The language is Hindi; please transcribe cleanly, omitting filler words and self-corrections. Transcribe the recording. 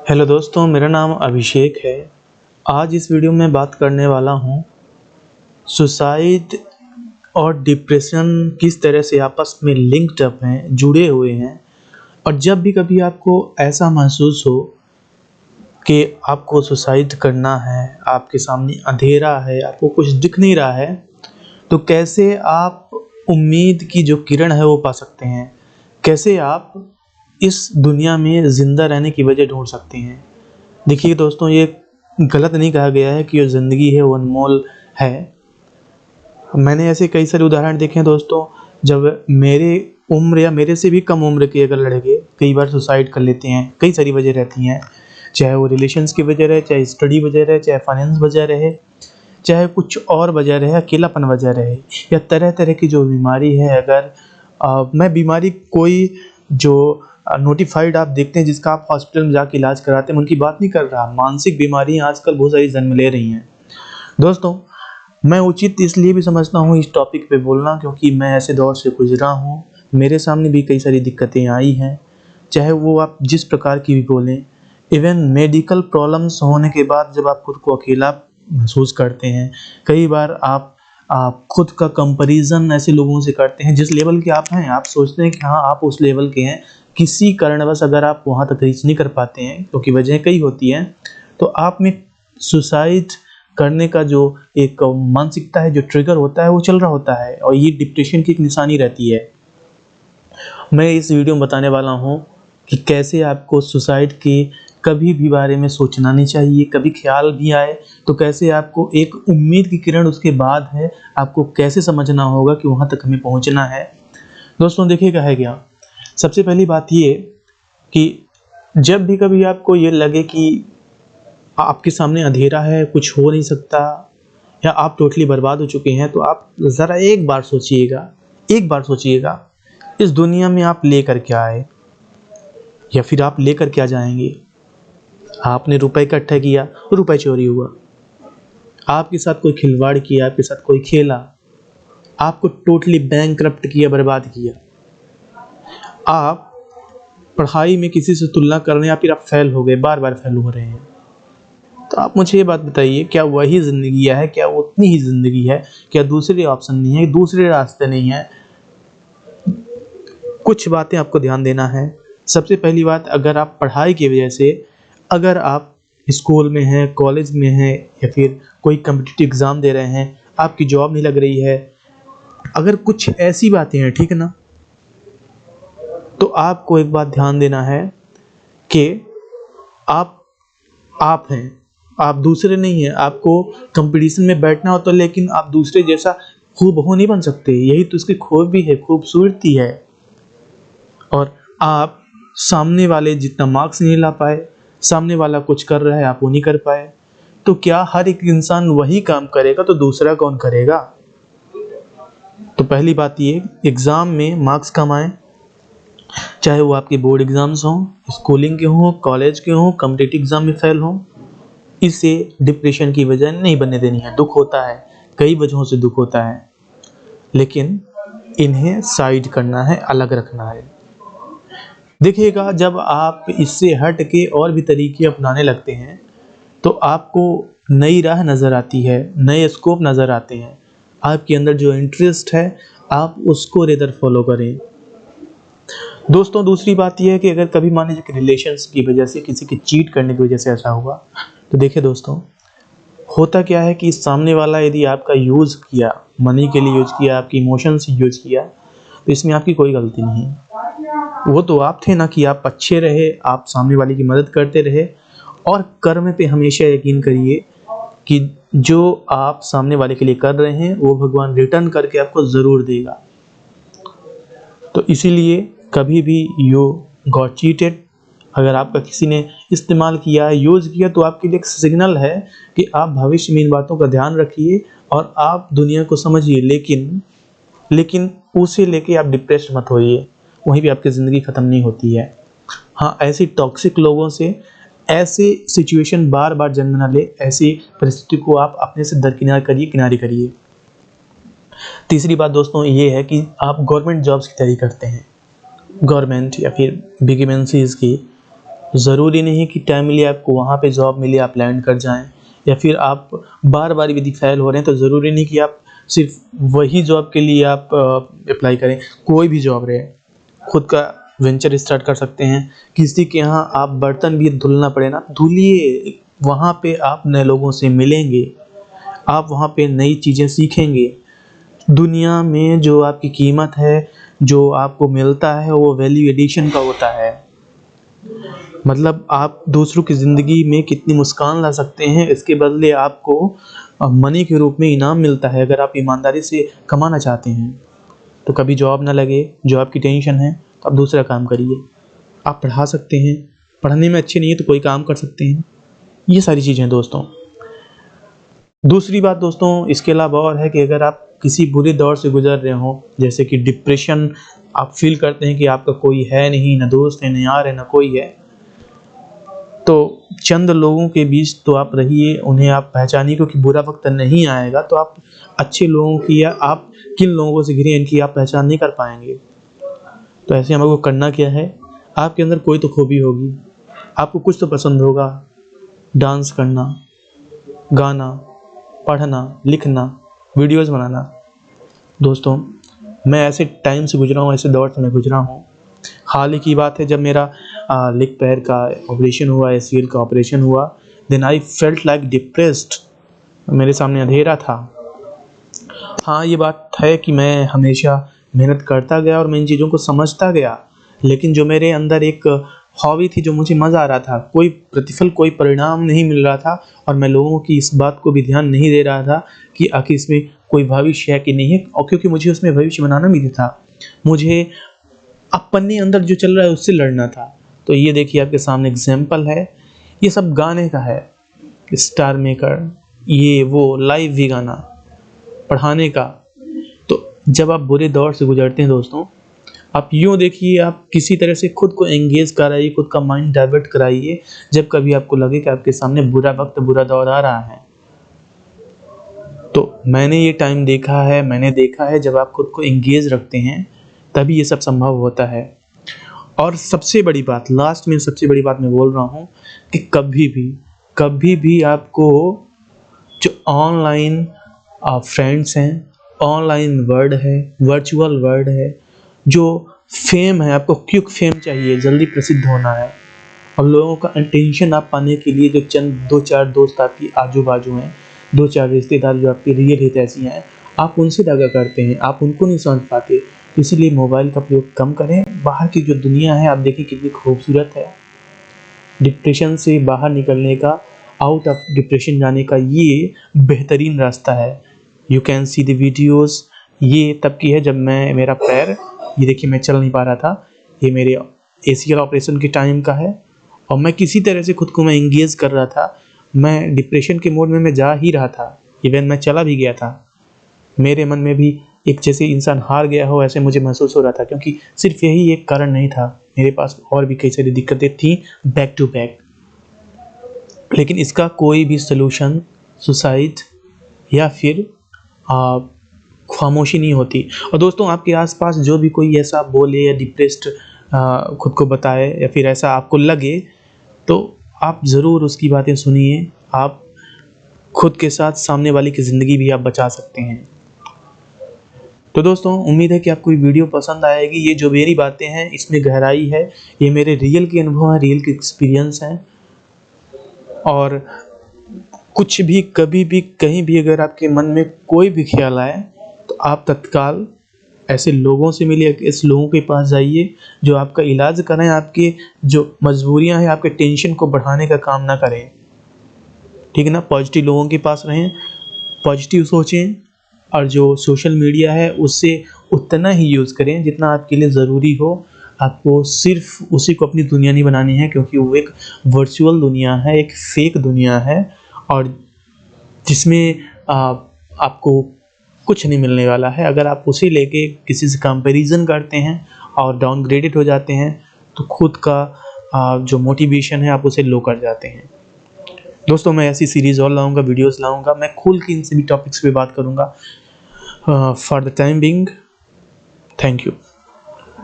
हेलो दोस्तों, मेरा नाम अभिषेक है। आज इस वीडियो में बात करने वाला हूँ सुसाइड और डिप्रेशन किस तरह से आपस में लिंक्ड अप हैं, जुड़े हुए हैं। और जब भी कभी आपको ऐसा महसूस हो कि आपको सुसाइड करना है, आपके सामने अंधेरा है, आपको कुछ दिख नहीं रहा है, तो कैसे आप उम्मीद की जो किरण है वो पा सकते हैं। कैसे आप इस दुनिया में ज़िंदा रहने की वजह ढूँढ सकते हैं। देखिए दोस्तों, ये गलत नहीं कहा गया है कि जो ज़िंदगी है वो अनमोल है। मैंने ऐसे कई सारे उदाहरण देखे हैं दोस्तों, जब मेरे उम्र या मेरे से भी कम उम्र के अगर लड़के कई बार सुसाइड कर लेते हैं। कई सारी वजह रहती हैं, चाहे वो रिलेशंस की वजह रहे, चाहे स्टडी वजह रहे, चाहे फाइनेंस वजह रहे, चाहे कुछ और वजह रहे, अकेलापन वजह रहे, या तरह-तरह की जो बीमारी है। अगर मैं बीमारी कोई जो नोटिफ़ाइड आप देखते हैं जिसका आप हॉस्पिटल में जाके इलाज कराते हैं, मैं उनकी बात नहीं कर रहा। मानसिक बीमारियाँ आजकल बहुत सारी जन्म ले रही हैं। दोस्तों, मैं उचित इसलिए भी समझता हूँ इस टॉपिक पे बोलना, क्योंकि मैं ऐसे दौर से गुज़रा हूँ। मेरे सामने भी कई सारी दिक्कतें आई हैं, चाहे वो आप जिस प्रकार की भी बोलें। इवन मेडिकल प्रॉब्लम्स होने के बाद जब आप खुद को अकेला महसूस करते हैं, कई बार आप खुद का कंपैरिज़न ऐसे लोगों से करते हैं जिस लेवल के आप हैं। आप सोचते हैं कि हाँ, आप उस लेवल के हैं। किसी कारणवश अगर आप वहाँ तक रीच नहीं कर पाते हैं, क्योंकि वजह कई होती हैं, तो आप में सुसाइड करने का जो एक मानसिकता है, जो ट्रिगर होता है, वो चल रहा होता है, और ये डिप्रेशन की एक निशानी रहती है। मैं इस वीडियो में बताने वाला हूँ कि कैसे आपको सुसाइड के कभी भी बारे में सोचना नहीं चाहिए। कभी ख्याल भी आए तो कैसे आपको एक उम्मीद की किरण उसके बाद है, आपको कैसे समझना होगा कि वहाँ तक हमें पहुँचना है। दोस्तों देखिए, क्या है क्या, सबसे पहली बात ये कि जब भी कभी आपको ये लगे कि आपके सामने अंधेरा है, कुछ हो नहीं सकता, या आप टोटली बर्बाद हो चुके हैं, तो आप ज़रा एक बार सोचिएगा, इस दुनिया में आप लेकर क्या आए, या फिर आप लेकर क्या जाएँगे। आपने रुपए इकट्ठा किया, रुपए चोरी हुआ। आपके साथ कोई खिलवाड़ किया, आपके साथ कोई खेला, आपको टोटली बैंकरप्ट किया, बर्बाद किया। आप पढ़ाई में किसी से तुलना कर रहे हैं, या फिर आप फेल हो गए, बार-बार फेल हो रहे हैं। तो आप मुझे ये बात बताइए, क्या वही ज़िंदगी है? क्या वो उतनी ही ज़िंदगी है? क्या दूसरे ऑप्शन नहीं है, दूसरे रास्ते नहीं हैं? कुछ बातें आपको ध्यान देना है। सबसे पहली बात, अगर आप पढ़ाई की वजह से, अगर आप स्कूल में हैं, कॉलेज में हैं, या फिर कोई कॉम्पिटिटिव एग्ज़ाम दे रहे हैं, आपकी जॉब नहीं लग रही है, अगर कुछ ऐसी बातें हैं, ठीक है ना? तो आपको एक बात ध्यान देना है कि आप आप हैं, आप दूसरे नहीं हैं। आपको कॉम्पिटिशन में बैठना हो तो, लेकिन आप दूसरे जैसा हूबहू नहीं बन सकते। यही तो इसकी खूबी है, खूबसूरती है। और आप सामने वाले जितना मार्क्स नहीं ला पाए, सामने वाला कुछ कर रहा है, आप वो नहीं कर पाए, तो क्या हर एक इंसान वही काम करेगा तो दूसरा कौन करेगा? तो पहली बात ये, एग्ज़ाम में मार्क्स कम आए, चाहे वो आपके बोर्ड एग्ज़ाम्स हों, स्कूलिंग के हों, कॉलेज के हों, कॉम्पिटिटिव एग्ज़ाम में फेल हों, इसे डिप्रेशन की वजह नहीं बनने देनी है। दुःख होता है, कई वजहों से दुःख होता है, लेकिन इन्हें साइड करना है, अलग रखना है। देखिएगा, जब आप इससे हट के और भी तरीके अपनाने लगते हैं, तो आपको नई राह नज़र आती है, नए स्कोप नज़र आते हैं। आपके अंदर जो इंटरेस्ट है, आप उसको रेदर फॉलो करें। दोस्तों दूसरी बात ये है कि अगर कभी मान लीजिए कि रिलेशंस की वजह से, किसी की चीट करने की वजह से ऐसा हुआ, तो देखिए दोस्तों, होता क्या है कि सामने वाला यदि आपका यूज़ किया, मनी के लिए यूज़ किया, आपकी इमोशंस यूज़ किया, तो इसमें आपकी कोई गलती नहीं है। वो तो आप थे ना कि आप अच्छे रहे, आप सामने वाले की मदद करते रहे। और कर्म पे हमेशा यकीन करिए कि जो आप सामने वाले के लिए कर रहे हैं, वो भगवान रिटर्न करके आपको ज़रूर देगा। तो इसीलिए कभी भी यू गॉट चीटेड, अगर आपका किसी ने इस्तेमाल किया है, यूज़ किया, तो आपके लिए एक सिग्नल है कि आप भविष्य में इन बातों का ध्यान रखिए और आप दुनिया को समझिए, लेकिन उसे लेके आप डिप्रेस्ड मत होइए। वहीं पे आपकी ज़िंदगी ख़त्म नहीं होती है। हाँ, ऐसी टॉक्सिक लोगों से ऐसे सिचुएशन बार-बार जन्म ना ले, ऐसी परिस्थिति को आप अपने से दरकिनार करिए, किनारे करिए। तीसरी बात दोस्तों ये है कि आप गवर्नमेंट जॉब्स की तैयारी करते हैं, गवर्नमेंट या फिर बिग एमएनसीज़ की, ज़रूरी नहीं कि टाइमली आपको वहाँ पे जॉब मिले, आप लैंड कर जाएं, या फिर आप बार बार यदि फेल हो रहे हैं तो ज़रूरी नहीं कि आप सिर्फ वही जॉब के लिए आप अप्लाई करें। कोई भी जॉब रहे, खुद का वेंचर स्टार्ट कर सकते हैं। किसी के यहाँ आप बर्तन भी धुलना पड़े ना, धुलिए, वहाँ पे आप नए लोगों से मिलेंगे, आप वहाँ पे नई चीज़ें सीखेंगे। दुनिया में जो आपकी कीमत है, जो आपको मिलता है, वो वैल्यू एडिशन का होता है। मतलब आप दूसरों की ज़िंदगी में कितनी मुस्कान ला सकते हैं, इसके बदले आपको मनी के रूप में इनाम मिलता है। अगर आप ईमानदारी से कमाना चाहते हैं तो कभी जॉब ना लगे, जॉब की टेंशन है तो आप दूसरा काम करिए। आप पढ़ा सकते हैं, पढ़ने में अच्छे नहीं है तो कोई काम कर सकते हैं। ये सारी चीज़ें हैं दोस्तों। दूसरी बात दोस्तों इसके अलावा और है कि अगर आप किसी बुरे दौर से गुजर रहे हो, जैसे कि डिप्रेशन, आप फील करते हैं कि आपका कोई है नहीं, ना दोस्त है, ना यार है, ना कोई है, तो चंद लोगों के बीच तो आप रहिए, उन्हें आप पहचानिए, क्योंकि बुरा वक्त नहीं आएगा तो आप अच्छे लोगों की या आप किन लोगों से घिरे हैं इनकी आप पहचान नहीं कर पाएंगे। तो ऐसे हमको करना क्या है, आपके अंदर कोई तो खूबी होगी, आपको कुछ तो पसंद होगा, डांस करना, गाना, पढ़ना, लिखना, वीडियोस बनाना। दोस्तों मैं ऐसे टाइम से गुजरा हूँ, ऐसे दौर से मैं गुजरा हूँ। हाल ही की बात है जब मेरा लेग पैर का ऑपरेशन हुआ, ACL का ऑपरेशन हुआ, then I felt like depressed. मेरे सामने अंधेरा था। हाँ ये बात है कि मैं हमेशा मेहनत करता गया और मैं इन चीज़ों को समझता गया, लेकिन जो मेरे अंदर एक हॉबी थी, जो मुझे मज़ा आ रहा था, कोई प्रतिफल, कोई परिणाम नहीं मिल रहा था, और मैं लोगों की इस बात को भी ध्यान नहीं दे रहा था कि आखिर इसमें कोई भविष्य है कि नहीं है, और क्योंकि मुझे उसमें भविष्य बनाना भी था, मुझे अपने अंदर जो चल रहा है उससे लड़ना था। तो ये देखिए आपके सामने एग्जाम्पल है, ये सब गाने का है, स्टार मेकर, ये वो लाइव भी गाना, पढ़ाने का। तो जब आप बुरे दौर से गुजरते हैं दोस्तों, आप यूँ देखिए, आप किसी तरह से खुद को एंगेज कराइए, खुद का माइंड डाइवर्ट कराइए, जब कभी आपको लगे कि आपके सामने बुरा वक्त, बुरा दौर आ रहा है। तो मैंने ये टाइम देखा है, मैंने देखा है जब आप खुद को एंगेज रखते हैं तभी ये सब संभव होता है। और सबसे बड़ी बात, लास्ट में सबसे बड़ी बात मैं बोल रहा हूँ कि कभी भी आपको जो ऑनलाइन फ्रेंड्स हैं, ऑनलाइन वर्ड है, वर्चुअल वर्ड है, जो फेम है, आपको क्विक फेम चाहिए, जल्दी प्रसिद्ध होना है, और लोगों का अटेंशन आप पाने के लिए जो चंद 2-4 दोस्त आपकी आजू बाजू हैं, 2-4 रिश्तेदार जो आपके रियल हितैषी हैं, आप उनसे दगा करते हैं, आप उनको नहीं समझ पाते। इसीलिए मोबाइल का प्रयोग कम करें। बाहर की जो दुनिया है आप देखिए कितनी खूबसूरत है। डिप्रेशन से बाहर निकलने का, आउट ऑफ डिप्रेशन जाने का ये बेहतरीन रास्ता है। You can see the videos. ये तब की है जब मेरा पैर, ये देखिए मैं चल नहीं पा रहा था, ये मेरे ACL ऑपरेशन के टाइम का है, और मैं किसी तरह से खुद को मैं एंगेज कर रहा था। मैं डिप्रेशन के मोड में मैं जा ही रहा था, इवन मैं चला भी गया था। मेरे मन में भी एक जैसे इंसान हार गया हो ऐसे मुझे महसूस हो रहा था, क्योंकि सिर्फ यही एक कारण नहीं था, मेरे पास और भी कई सारी दिक्कतें थी बैक टू बैक। लेकिन इसका कोई भी सलूशन सुसाइड या फिर खामोशी नहीं होती। और दोस्तों आपके आसपास जो भी कोई ऐसा बोले या डिप्रेस्ड खुद को बताए या फिर ऐसा आपको लगे, तो आप ज़रूर उसकी बातें सुनिए। आप खुद के साथ सामने वाले की ज़िंदगी भी आप बचा सकते हैं। तो दोस्तों उम्मीद है कि आपको ये वीडियो पसंद आएगी। ये जो मेरी बातें हैं इसमें गहराई है, ये मेरे रियल के अनुभव हैं, रियल के एक्सपीरियंस हैं। और कुछ भी, कभी भी, कहीं भी अगर आपके मन में कोई भी ख्याल आए तो आप तत्काल ऐसे लोगों से मिलिए, ऐसे लोगों के पास जाइए जो आपका इलाज करें, आपके जो मजबूरियां हैं, आपके टेंशन को बढ़ाने का काम ना करें। ठीक है ना? पॉजिटिव लोगों के पास रहें, पॉजिटिव सोचें, और जो सोशल मीडिया है उससे उतना ही यूज़ करें जितना आपके लिए ज़रूरी हो। आपको सिर्फ उसी को अपनी दुनिया नहीं बनानी है, क्योंकि वो एक वर्चुअल दुनिया है, एक फेक दुनिया है, और जिसमें आपको कुछ नहीं मिलने वाला है। अगर आप उसे लेके किसी से कंपैरिजन करते हैं और डाउनग्रेडेड हो जाते हैं तो खुद का जो मोटिवेशन है आप उसे लो कर जाते हैं। दोस्तों मैं ऐसी सीरीज़ और लाऊंगा, वीडियोस लाऊंगा, मैं खुल के इन सभी टॉपिक्स पे बात करूंगा। For the time being, thank you.